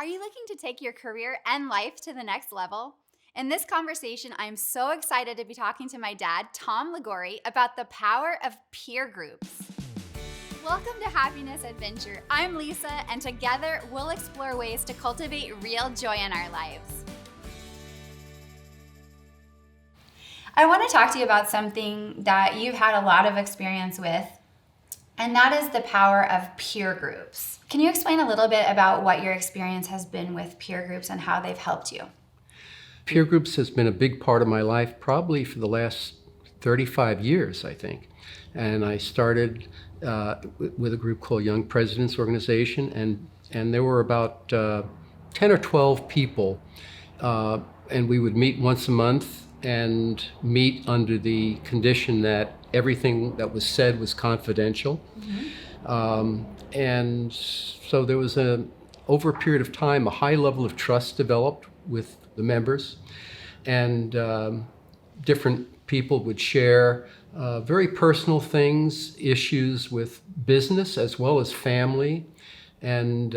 Are you looking to take your career and life to the next level? In this conversation, I'm so excited to be talking to my dad, Tom Liguori, about the power of peer groups. Welcome to Happiness Adventure. I'm Lisa, and together we'll explore ways to cultivate real joy in our lives. I want to talk to you about something that you've had a lot of experience with, and that is the power of peer groups. Can you explain a little bit about what your experience has been with peer groups and how they've helped you? Peer groups has been a big part of my life probably for the last 35 years, I think. And I started with a group called Young Presidents Organization, and there were about 10 or 12 people, and we would meet once a month and meet under the condition that everything that was said was confidential. And so there was over a period of time, a high level of trust developed with the members, and different people would share very personal things, issues with business as well as family. And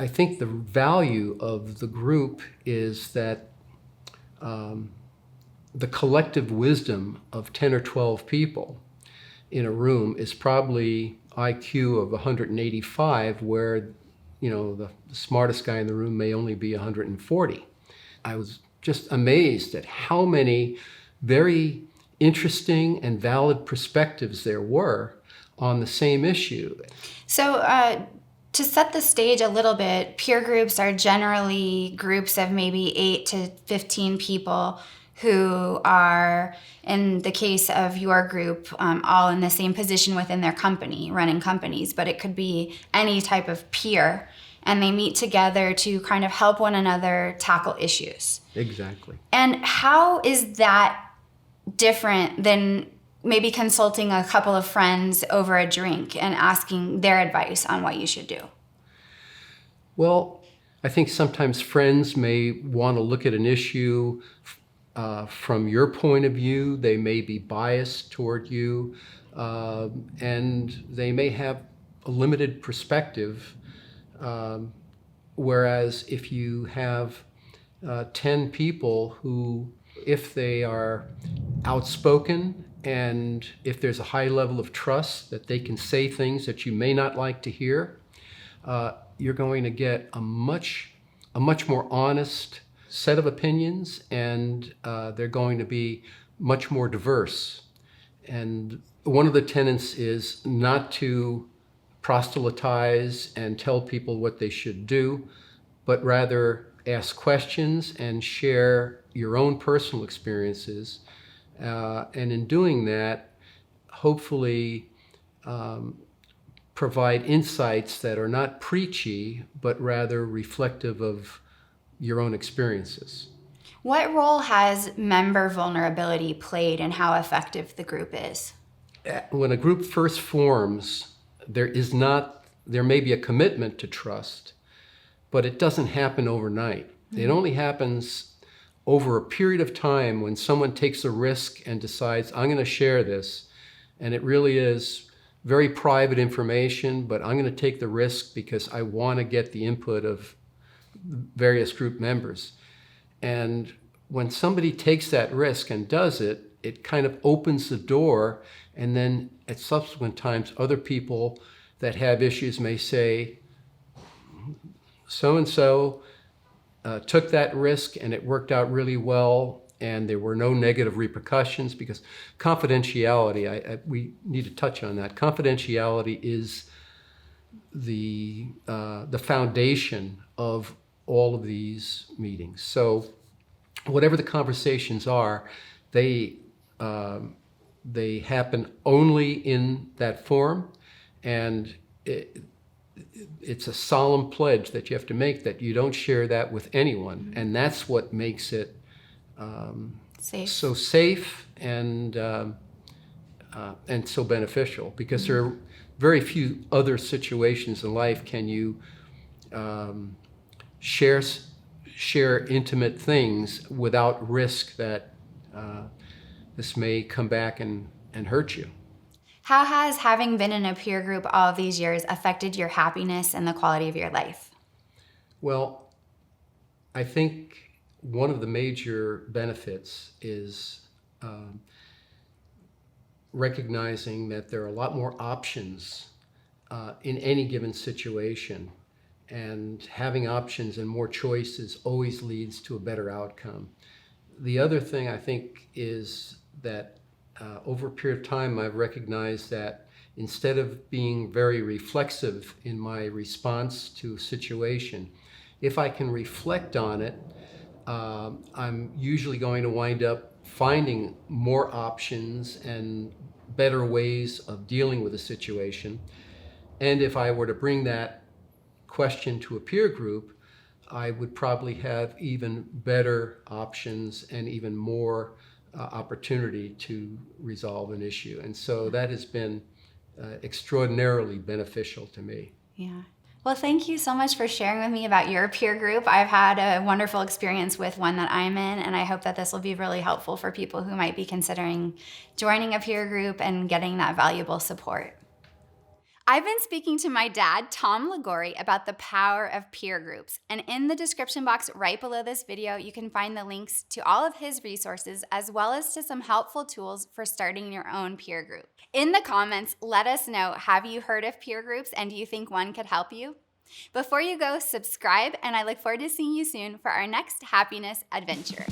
I think the value of the group is that the collective wisdom of 10 or 12 people in a room is probably IQ of 185, where the smartest guy in the room may only be 140. I was just amazed at how many very interesting and valid perspectives there were on the same issue. So to set the stage a little bit, peer groups are generally groups of maybe 8 to 15 people who are, in the case of your group, all in the same position within their company, running companies, but it could be any type of peer, and they meet together to kind of help one another tackle issues. Exactly. And how is that different than maybe consulting a couple of friends over a drink and asking their advice on what you should do? Well, I think sometimes friends may want to look at an issue from your point of view. They may be biased toward you, and they may have a limited perspective. Whereas if you have 10 people who, if they are outspoken and if there's a high level of trust that they can say things that you may not like to hear, you're going to get a much more honest set of opinions, and they're going to be much more diverse. And one of the tenets is not to proselytize and tell people what they should do, but rather ask questions and share your own personal experiences. And in doing that, hopefully provide insights that are not preachy, but rather reflective of your own experiences. What role has member vulnerability played in how effective the group is? When a group first forms, there may be a commitment to trust, but it doesn't happen overnight. It only happens over a period of time when someone takes a risk and decides, I'm going to share this, and it really is very private information, but I'm going to take the risk because I want to get the input of various group members. And when somebody takes that risk and does it, it kind of opens the door, and then at subsequent times, other people that have issues may say, so-and-so took that risk and it worked out really well, and there were no negative repercussions, because confidentiality, we need to touch on that. Confidentiality is the foundation of all of these meetings. So whatever the conversations are, they happen only in that forum, and it's a solemn pledge that you have to make that you don't share that with anyone, and that's what makes it so safe and so beneficial, because there are very few other situations in life can you share intimate things without risk that this may come back and hurt you. How has having been in a peer group all of these years affected your happiness and the quality of your life? Well, I think one of the major benefits is recognizing that there are a lot more options in any given situation. And having options and more choices always leads to a better outcome. The other thing I think is that over a period of time, I've recognized that instead of being very reflexive in my response to a situation, if I can reflect on it, I'm usually going to wind up finding more options and better ways of dealing with a situation. And if I were to bring that question to a peer group, I would probably have even better options and even more opportunity to resolve an issue. And so that has been extraordinarily beneficial to me. Yeah. Well, thank you so much for sharing with me about your peer group. I've had a wonderful experience with one that I'm in, and I hope that this will be really helpful for people who might be considering joining a peer group and getting that valuable support. I've been speaking to my dad, Tom Liguori, about the power of peer groups. And in the description box right below this video, you can find the links to all of his resources as well as to some helpful tools for starting your own peer group. In the comments, let us know, have you heard of peer groups and do you think one could help you? Before you go, subscribe, and I look forward to seeing you soon for our next happiness adventure.